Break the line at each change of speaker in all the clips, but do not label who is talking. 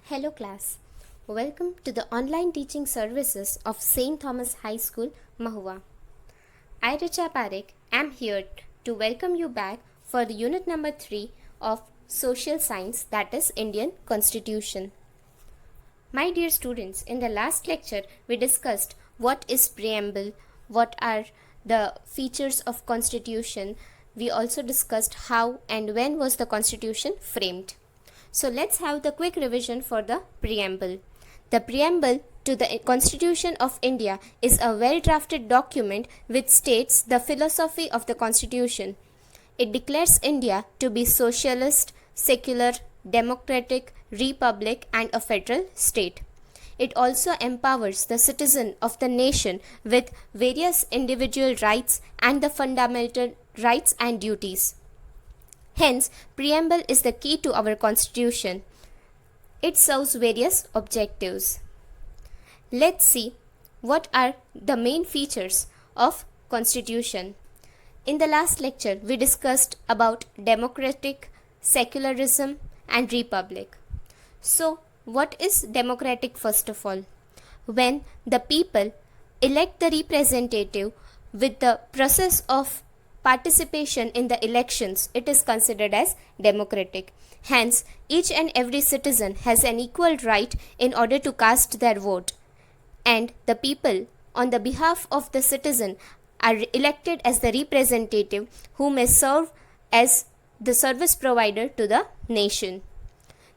Hello class, welcome to the online teaching services of St. Thomas High School, Mahua. I, Richa Parekh, am here to welcome you back for the unit number 3 of Social Science, that is Indian Constitution. My dear students, in the last lecture we discussed what is preamble, what are the features of Constitution. We also discussed how and when was the Constitution framed. So let's have the quick revision for the preamble. The preamble to the Constitution of India is a well-drafted document which states the philosophy of the Constitution. It declares India to be socialist, secular, democratic, republic and a federal state. It also empowers the citizen of the nation with various individual rights and the fundamental rights and duties. Hence, preamble is the key to our constitution. It serves various objectives. Let's see what are the main features of constitution. In the last lecture, we discussed about democratic, secularism and republic. So, what is democratic first of all? When the people elect the representative with the process of participation in the elections, it is considered as democratic. Hence, each and every citizen has an equal right in order to cast their vote, and the people on the behalf of the citizen are elected as the representative who may serve as the service provider to the nation.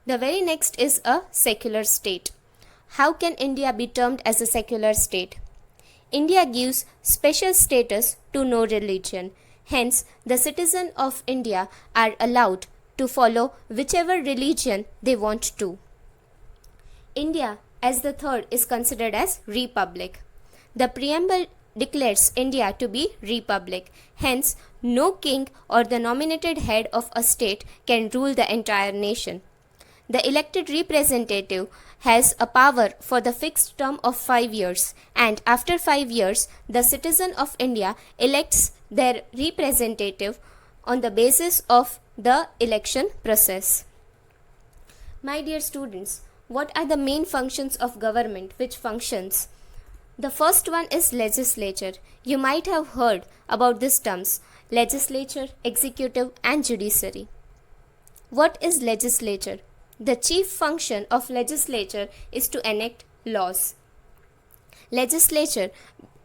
The very next is a secular state. How can India be termed as a secular state? India gives special status to no religion. Hence, the citizens of India are allowed to follow whichever religion they want to. India, as the third, is considered as republic. The preamble declares India to be republic. Hence, no king or the nominated head of a state can rule the entire nation. The elected representative has a power for the fixed term of 5 years, and after 5 years, the citizen of India elects their representative on the basis of the election process. My dear students, what are the main functions of government? Which functions? The first one is legislature. You might have heard about these terms: legislature, executive and judiciary. What is legislature? The chief function of legislature is to enact laws. Legislature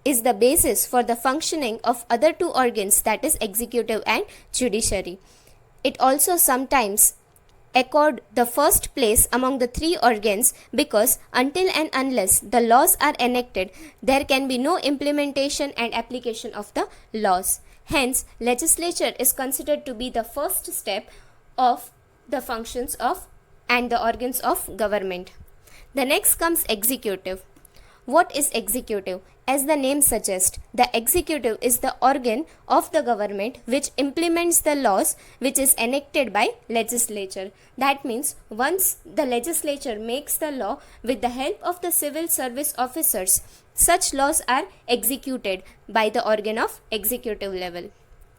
is the basis for the functioning of other two organs, that is executive and judiciary. It also sometimes accord the first place among the three organs because until and unless the laws are enacted, there can be no implementation and application of the laws. Hence, legislature is considered to be the first step of the functions of and the organs of government. The next comes executive. What is executive? As the name suggests, the executive is the organ of the government which implements the laws which is enacted by legislature. That means once the legislature makes the law with the help of the civil service officers, such laws are executed by the organ of executive level.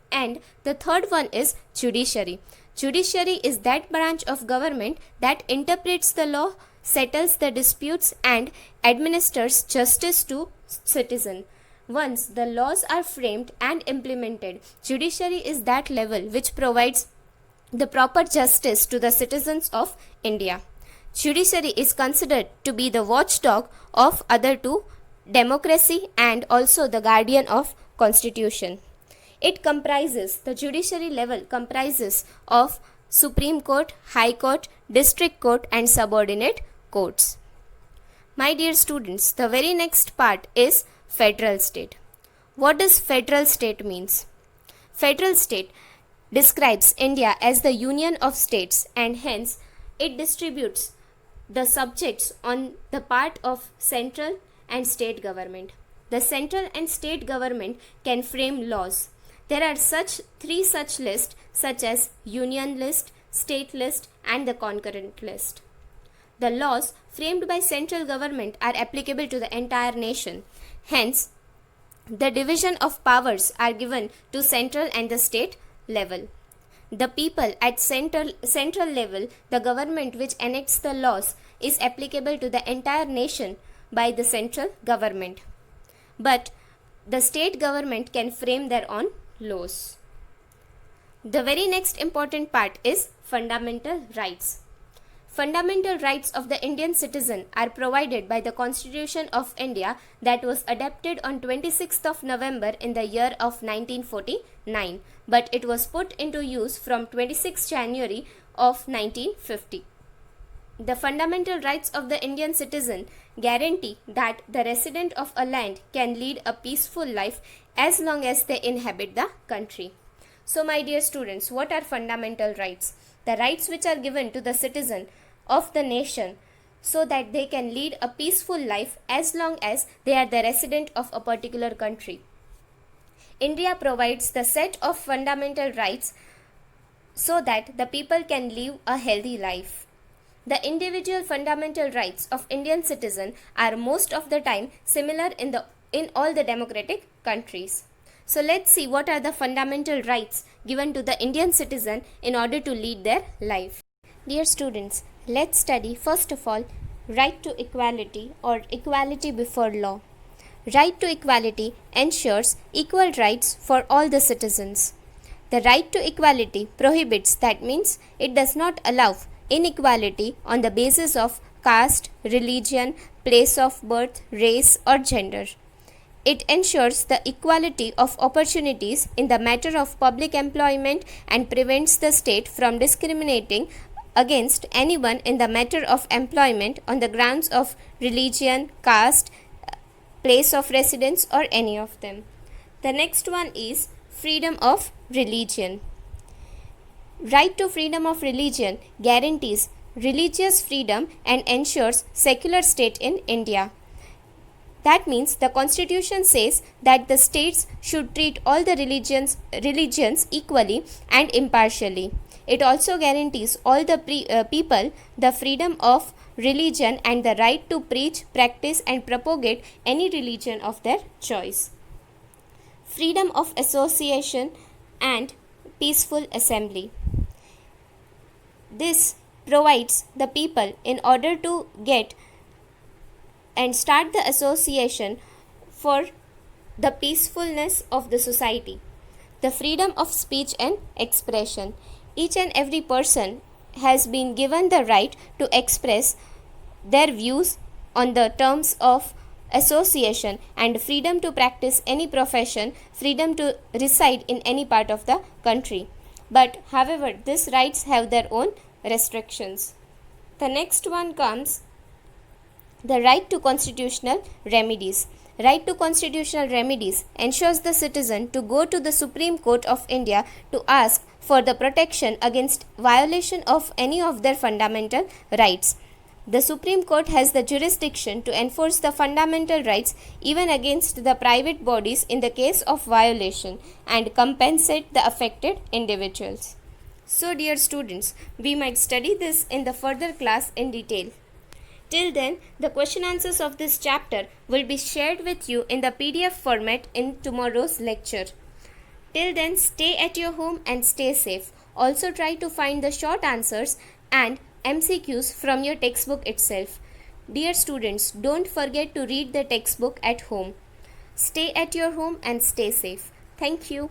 And the third one is judiciary. Judiciary is that branch of government that interprets the law, settles the disputes and administers justice to citizen. Once the laws are framed and implemented, judiciary is that level which provides the proper justice to the citizens of India. Judiciary is considered to be the watchdog of other two, democracy and also the guardian of constitution. The judiciary level comprises of Supreme Court, High Court, District Court and subordinate courts. My dear students, the very next part is federal state. What does federal state means? Federal state describes India as the union of states and hence it distributes the subjects on the part of central and state government. The central and state government can frame laws. There are three such lists such as union list, state list and the concurrent list. The laws framed by central government are applicable to the entire nation. Hence, the division of powers are given to central and the state level. The people at central level, the government which enacts the laws, is applicable to the entire nation by the central government. But the state government can frame their own laws. The very next important part is fundamental rights. Fundamental rights of the Indian citizen are provided by the Constitution of India that was adopted on 26th of November in the year of 1949, but it was put into use from 26th January of 1950. The fundamental rights of the Indian citizen guarantee that the resident of a land can lead a peaceful life as long as they inhabit the country. So my dear students, what are fundamental rights? The rights which are given to the citizen of the nation so that they can lead a peaceful life as long as they are the resident of a particular country. India provides the set of fundamental rights so that the people can live a healthy life. The individual fundamental rights of Indian citizen are most of the time similar in all the democratic countries. So let's see what are the fundamental rights given to the Indian citizen in order to lead their life. Dear students, let's study first of all right to equality or equality before law. Right to equality ensures equal rights for all the citizens. The right to equality prohibits, that means it does not allow inequality on the basis of caste, religion, place of birth, race or gender. It ensures the equality of opportunities in the matter of public employment and prevents the state from discriminating against anyone in the matter of employment on the grounds of religion, caste, place of residence or any of them. The next one is freedom of religion. Right to freedom of religion guarantees religious freedom and ensures secular state in India. That means the Constitution says that the states should treat all the religions equally and impartially. It also guarantees all the people the freedom of religion and the right to preach, practice and propagate any religion of their choice. Freedom of association and peaceful assembly. This provides the people in order to get and start the association for the peacefulness of the society. The freedom of speech and expression. Each and every person has been given the right to express their views on the terms of association and freedom to practice any profession, freedom to reside in any part of the country. But however, these rights have their own restrictions. The next one comes the right to constitutional remedies. Right to constitutional remedies ensures the citizen to go to the Supreme Court of India to ask for the protection against violation of any of their fundamental rights. The Supreme Court has the jurisdiction to enforce the fundamental rights even against the private bodies in the case of violation and compensate the affected individuals. So dear students, we might study this in the further class in detail. Till then, the question answers of this chapter will be shared with you in the PDF format in tomorrow's lecture. Till then, stay at your home and stay safe. Also try to find the short answers and MCQs from your textbook itself. Dear students, don't forget to read the textbook at home. Stay at your home and stay safe. Thank you.